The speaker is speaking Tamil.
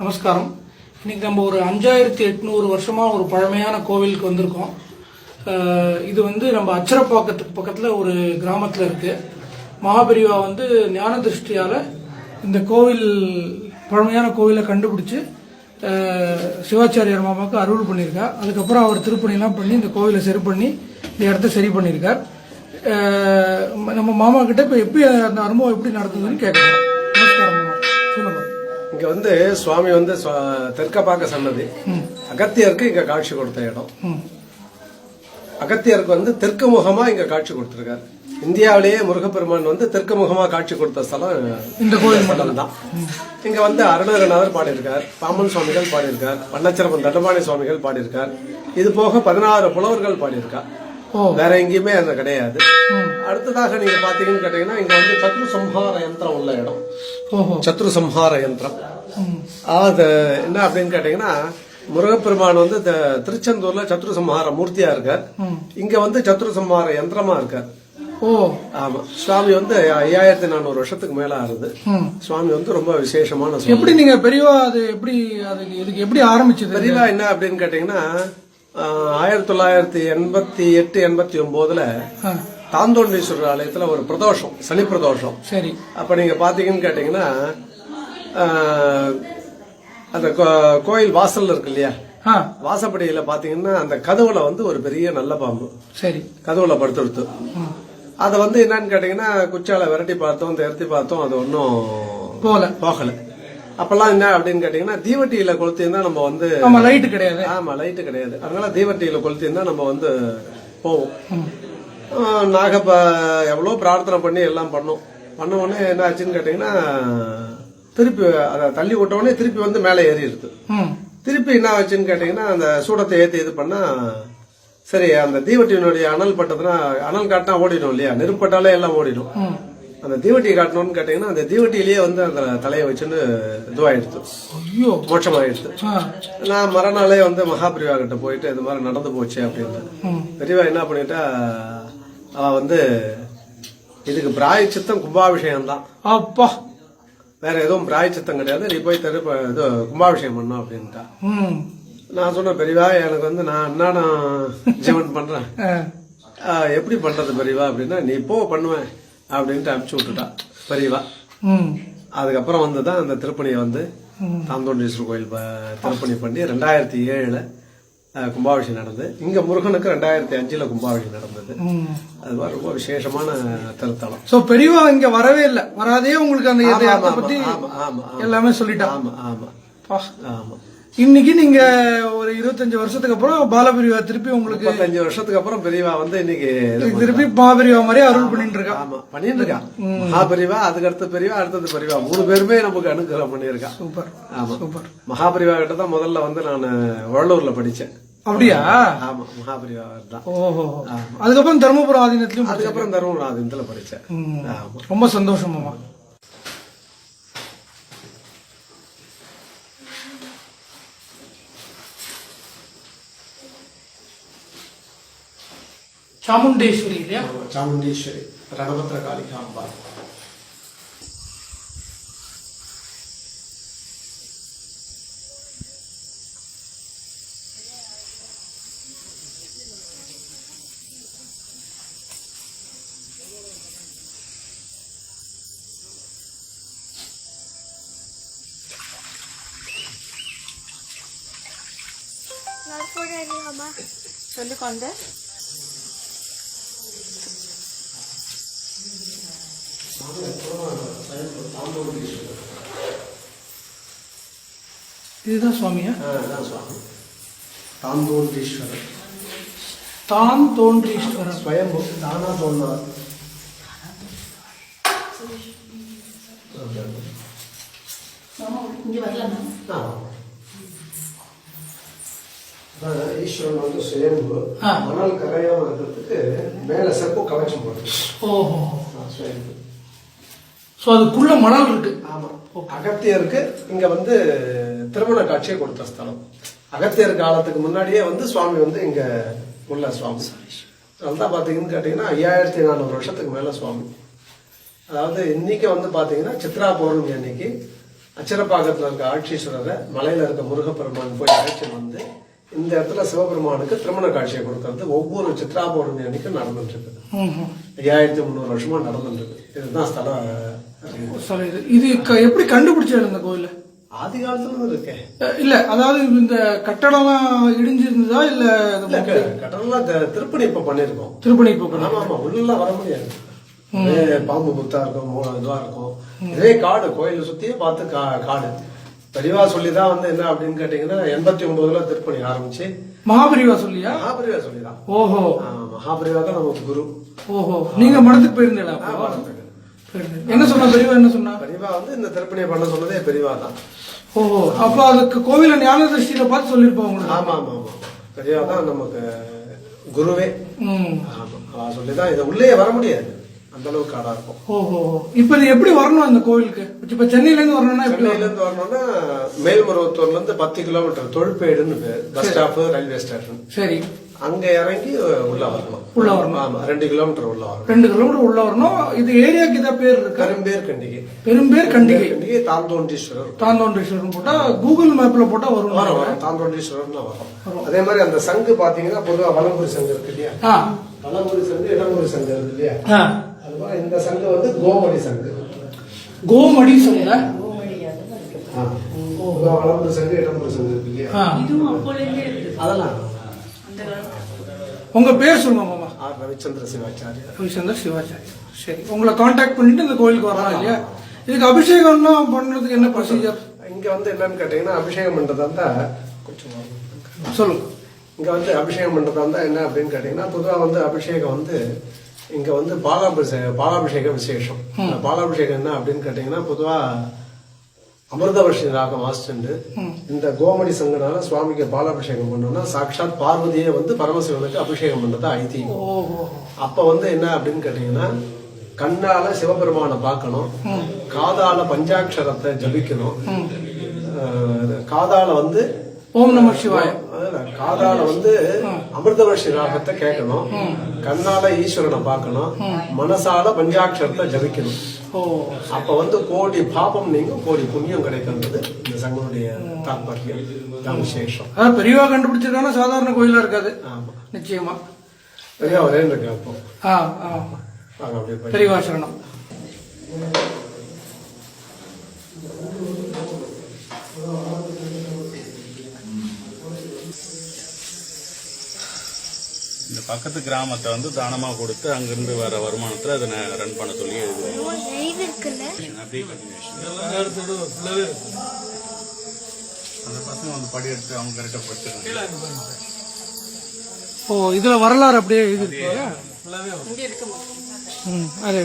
நமஸ்காரம். இன்னைக்கு நம்ம ஒரு 5800 வருஷமா ஒரு பழமையான கோவிலுக்கு வந்திருக்கோம். இது வந்து நம்ம அச்சரப்பாக்கத்துக்கு பக்கத்துல ஒரு கிராமத்துல இருக்கு. மகாபெரிவா வந்து ஞான திருஷ்டியால இந்த கோவில் பழமையான கோவிலை கண்டுபிடிச்சு சிவாச்சாரியார் மாமாவுக்கு அருள் பண்ணியிருக்கார். அதுக்கப்புறம் அவர் திருப்பணிலாம் பண்ணி இந்த கோவிலை சரி பண்ணி இந்த இடத்த சரி பண்ணியிருக்கார். நம்ம மாமா கிட்ட இப்ப எப்படி அந்த அனுபவம் எப்படி நடந்ததுன்னு கேட்கணும். நமஸ்காரம் மாமா, சொல்லுங்க. இங்க வந்து சுவாமி வந்து தெற்க பார்க்க சொன்னது அகத்தியருக்கு இங்க காட்சி கொடுத்த இடம். அகத்தியருக்கு வந்து தெற்கு முகமா இங்க காட்சி கொடுத்திருக்காரு. இந்தியாவிலேயே முருகப்பெருமான் வந்து தெற்கு முகமா காட்சி கொடுத்த ஸ்தலம் இந்த கோயில் மண்டலம் தான். இங்க வந்து அருணகிரிநாதர் பாடியிருக்கார், பாம்பன் சுவாமிகள் பாடியிருக்கார், வண்ணச்சிரப்பன் தண்டபாணி சுவாமிகள் பாடியிருக்கார். இது போக 16 புலவர்கள் பாடியிருக்கார். வேற எங்கேயுமே அது கிடையாது. அடுத்ததாக நீங்க பாத்தீங்கன்னு கேட்டீங்கன்னா இங்க வந்து சத்ரு சம்ஹார யந்திரம் உள்ள இடம். சத்ரு சம்ஹார யந்திரம் அது என்ன அப்படின்னு கேட்டீங்கன்னா, முருகப்பெருமான் வந்து திருச்செந்தூர்ல சத்ரு சம்ஹார மூர்த்தியா இருக்கார். இங்க வந்து சத்ரு சம்ஹார யந்திரமா இருக்கார். ஆமா, சுவாமி வந்து 5400 வருஷத்துக்கு மேல ஆறுது. சுவாமி வந்து ரொம்ப விசேஷமான. எப்படி நீங்க பெரியவா அது எப்படி இதுக்கு எப்படி ஆரம்பிச்சது? பெரியவா என்ன அப்படின்னு கேட்டீங்கன்னா 1988, 89 தாந்தோண்டீஸ்வரர் ஆலயத்துல ஒரு பிரதோஷம், சனி பிரதோஷம். சரி. அப்ப நீங்க பாத்தீங்கன்னு கேட்டீங்கன்னா அந்த கோயில் வாசல்ல இருக்கு இல்லையா, வாசப்படியில பாத்தீங்கன்னா அந்த கதவுல வந்து ஒரு பெரிய நல்ல பாம்பு. சரி. கதவுல படுத்துடுத்து. அத வந்து என்னன்னு கேட்டீங்கன்னா குச்சால விரட்டி பார்த்தோம், திரட்டி பார்த்தோம், அது ஒன்னும் போகல. அப்பெல்லாம் என்ன அப்படின்னு கேட்டீங்கன்னா தீவட்டியில கொளுத்திருந்தா நம்ம வந்து லைட்டு கிடையாது. ஆமா, லைட்டு கிடையாது. அதனால தீவட்டியில கொளுத்திருந்தா நம்ம வந்து போவோம். நாங்க எவ்வளவு பிரார்த்தனை பண்ணி எல்லாம் பண்ணோம். பண்ண உடனே என்ன ஆச்சுன்னு கேட்டீங்கன்னா திருப்பி அதை தள்ளி விட்ட உடனே திருப்பி வந்து மேலே ஏறிடுது. திருப்பி என்ன ஆச்சுன்னு கேட்டீங்கன்னா அந்த சூடத்தை ஏத்தி இது பண்ணா சரி, அந்த தீவட்டியினுடைய அனல் பட்டதுன்னா அனல் காட்டினா ஓடிடும் இல்லையா, நெருப்பட்டாலே எல்லாம் ஓடிடும். அந்த தீவட்டியை காட்டணும்னு கேட்டீங்கன்னா அந்த தீவட்டியிலேயே வந்து அந்த தலையை வச்சுன்னு இதுவாயிடுது, மோட்சமாயிடுது. நான் மறுநாளே வந்து மகாபிரிவா கிட்ட போயிட்டு இது மாதிரி நடந்து போச்சு அப்படின்னு. பெரியவா என்ன பண்ணிட்டா, அவ வந்து இதுக்கு பிராயச்சித்தம் கும்பாபிஷேகம் தான். அப்பா, வேற எதுவும் பிராயச்சித்தம் கிடையாது, நீ போய் இது கும்பாபிஷேகம் பண்ணும் அப்படின்ட்டா. நான் சொன்னேன், பெரியவா எனக்கு வந்து நான் அன்னாடம் ஜீவன் பண்றேன், எப்படி பண்றது பெரியவா அப்படின்னா, நீ போ பண்ணுவேன் அப்படின்ட்டு அனுப்பிச்சு விட்டுட்டா பெரியவா. அதுக்கப்புறம் வந்துதான் அந்த திருப்பணியை வந்து தாந்தோண்டீஸ்வரர் கோயில் திருப்பணி பண்ணி 2007 கும்பாபிஷேகம் நடந்தது. இங்க முருகனுக்கு 2005 கும்பாபிஷேகம் நடந்தது. அது ரொம்ப விசேஷமான திருத்தலம். சோ பெரியவா இங்க வரவே இல்லை, வராதே உங்களுக்கு அந்த பத்தி எல்லாமே சொல்லிட்டா. ஆமா ஆமா ஆமா. இன்னைக்கு நீங்க ஒரு 25 வருஷத்துக்கு அப்புறம் பாலபிரிவா திருப்பி உங்களுக்கு 25 வருஷத்துக்கு அப்புறம் பெரியவா வந்து இன்னைக்கு திருப்பி மகாபெரிவா மாதிரி அருள் பண்ணிட்டு இருக்கா. ஆமா, பண்ணிட்டு இருக்கா. மகாபெரிவா, அதுக்கு அடுத்த பெரியவா, அடுத்தது பெரியவா, 3 பேருமே நமக்கு அனுகிரகம் பண்ணிருக்கா. சூப்பர். ஆமா, சூப்பர். மகாபெரிவா கிட்ட தான் முதல்ல வந்து நான் வள்ளூர்ல படிச்சேன். அப்படியா? ஆமா, மகாபெரிவா தான். ஓஹோ. அதுக்கப்புறம் தர்மபுரம் ஆதீனத்திலும், அதுக்கப்புறம் தர்மபுரம் ஆதீனத்துல படிச்சேன். ரொம்ப சந்தோஷமாமா. சாமுண்டேஸ்வரி இல்லையா? சாமுண்டேஸ்வரி, ரணபத்ர காளிகா அம்பாள். சொல்லிக்கொண்டு இதுதான் சுவாமியா? தாந்தோண்டீஸ்வரர். தாந்தோண்டீஸ்வரர் ஸ்வயம்பு தானா தோன்றார். ஈஸ்வரன் வந்து சுயம்பு மணல் கரையாம இருக்கிறதுக்கு மேல செப்பு கவச்சம் போடுது. ஓஹோ, சுயம்பு. சோ அதுக்குள்ள மணல் இருக்கு. ஆமா, அகத்தியருக்கு இங்க வந்து திருமண காட்சியை கொடுத்த ஸ்தலம். அகத்தியர் காலத்துக்கு முன்னாடியே வந்து சுவாமி வந்து இங்க உள்ள சுவாமி. அதுதான் பாத்தீங்கன்னு கேட்டீங்கன்னா 5400 வருஷத்துக்கு மேல சுவாமி. அதாவது இன்னைக்கு வந்து பாத்தீங்கன்னா சித்ரா பௌர்ணமி அன்னைக்கு அச்சரப்பாக்கத்துல இருக்க ஆட்சீஸ்வரரை மலையில இருக்க முருகப்பெருமான் போய் அழைச்சிட்டு வந்து இந்த இடத்துல சிவபெருமானுக்கு திருமண காட்சியை கொடுக்கறது ஒவ்வொரு சித்ரா பௌர்ணமி அன்னைக்கு நடந்துட்டு இருக்குது. 5300 வருஷமா நடந்துட்டு இருக்கு. இதுதான் ஸ்தலம். இது எப்படி கண்டுபிடிச்சாரு இந்த கோயில? ஆதி காலத்துல இருக்கே இல்ல, அதாவது இந்த கட்டடம்லாம் இடிஞ்சிருந்ததா இல்ல? கட்டடம்லாம் திருப்பணி இப்ப பண்ணிருக்கோம். திருப்பணி இப்ப ஆமா ஆமா, உள்ள வர முடியாது. பாம்பு புத்தா இருக்கும், இதுவா இருக்கும். இதே காடு, கோயில சுத்தியே பார்த்து காடு. பெரியவா சொல்லிதான் வந்து என்ன அப்படின்னு கேட்டீங்கன்னா 89ல திருப்பணி ஆரம்பிச்சு. மகாபெரிவா சொல்லியா? மகாபெரிவா சொல்லிதான். ஓஹோ, மகாபெரிவா தான் நமக்கு குரு. ஓஹோ, நீங்க மடத்துக்கு போயிருந்தீங்களா? என்ன சொன்னா பெரியவா? என்ன சொன்னா? பெரியவா வந்து இந்த திருப்பணியை பண்ண சொன்னதே பெரியவா தான். ஓஹோ, அப்ப அதுக்கு கோவில ஞான திருஷ்டியில பார்த்து சொல்லிருப்பாங்க. ஆமா ஆமா ஆமா, பெரியவா தான் நமக்கு குருவே. ஆமா, சொல்லிதான் இதை உள்ளே வர முடியாது, அந்த அளவுக்கு காடா இருக்கும். ஓஹோ, இப்ப இது எப்படி வரணும் அந்த கோவிலுக்கு? இப்ப சென்னையில இருந்து வரணும்னா, சென்னையில இருந்து வரணும்னா மேல்மருவத்தூர்ல இருந்து 10 கிலோமீட்டர் தொழுப்பேடுன்னு பஸ் ஸ்டாப், ரயில்வே ஸ்டேஷன். சரி, அங்க இறங்கி உள்ள வரணும். உள்ள வரணும். ஆமா, 2 கிலோமீட்டர் உள்ள வரணும். 2 கிலோமீட்டர் உள்ள வரணும். இது ஏரியாக்கு இத பேர் இருக்கு, பெரும்பேர் கண்டிகை. பெரும்பேர் கண்டிகை. தாந்தோண்டீஸ்வரர். தாந்தோண்டீஸ்வரர் போட்டா கூகுள் மேப்ல போட்டா வரும். தாந்தோண்டீஸ்வரர் வரும். அதே மாதிரி அந்த சங்கு பாத்தீங்கன்னா பொதுவா வலம்புரி சங்கு இருக்கு இல்லையா? வலம்புரி சங்கு, இடம்புரி சங்கு இருக்கு இல்லையா? அது மாதிரி இந்த சங்கு வந்து கோமடி சங்கு. கோமடி சங்கு. வலம்புரி சங்கு, இடம்புரி சங்கு இருக்கு இல்லையா? அதெல்லாம். உங்க பேர் சொல்லுங்க மாமா. ரவிச்சந்திர சிவாச்சாரியா. ரவிச்சந்திர சிவாச்சாரியா. சரி, உங்களை கான்டாக்ட் பண்ணிட்டு இந்த கோயிலுக்கு வரலாம் இல்லையா? இதுக்கு அபிஷேகம்னா பண்றதுக்கு என்ன ப்ரொசீஜர்? இங்க வந்து என்னன்னு கேட்டீங்கன்னா, அபிஷேகம் பண்றதா இருந்தா கொஞ்சம் சொல்லுங்க. இங்க வந்து அபிஷேகம் பண்றதா இருந்தா என்ன அப்படின்னு கேட்டீங்கன்னா, பொதுவா வந்து அபிஷேகம் வந்து இங்க வந்து பாலாபிஷேக விசேஷம். பாலாபிஷேகம் என்ன அப்படின்னு கேட்டீங்கன்னா, பொதுவா அமிர்தவர்ஷி ராகம் வாசிச்சுண்டு இந்த கோமடி சங்கனால சுவாமிக்கு பாலாபிஷேகம் பண்ணோம்னா சாட்சாத் பார்வதியே வந்து பரமசிவனுக்கு அபிஷேகம் பண்றது ஐதீகம். அப்ப வந்து என்ன அப்படின்னு கேட்டீங்கன்னா, கண்ணால சிவபெருமானை பார்க்கணும், காதால பஞ்சாட்சரத்தை ஜபிக்கணும், காதால வந்து ஓம் நம சிவாய, காதால வந்து அமிர்தவர்ஷி ராகத்தை கேட்கணும், கண்ணால ஈஸ்வரனை பார்க்கணும், மனசால பஞ்சாட்சரத்தை ஜபிக்கணும். அப்ப வந்து கோடி பாபம் நீங்க கோடி புண்ணியம் கிடைக்கின்றது இந்த சங்கனுடைய தாற்பயம், விசேஷம். பெரியவா கண்டுபிடிச்சிருக்கான சாதாரண கோயிலா இருக்காது. ஆமா, நிச்சயமா பெரியவா ஒரே இருக்கு. பெரியவா சரணம். இந்த பக்கத்து கிராமத்தை வந்து தானமா கொடுத்து அங்கிருந்து வர வருமானத்துல அதை ரன் பண்ண சொல்லி அப்படியே அந்த பசங்க வந்து படி எடுத்து அவங்க கரெக்டா படிச்சிருக்காங்க. ஓ, இதுல வரலாறு அப்படியே எழுதி அதை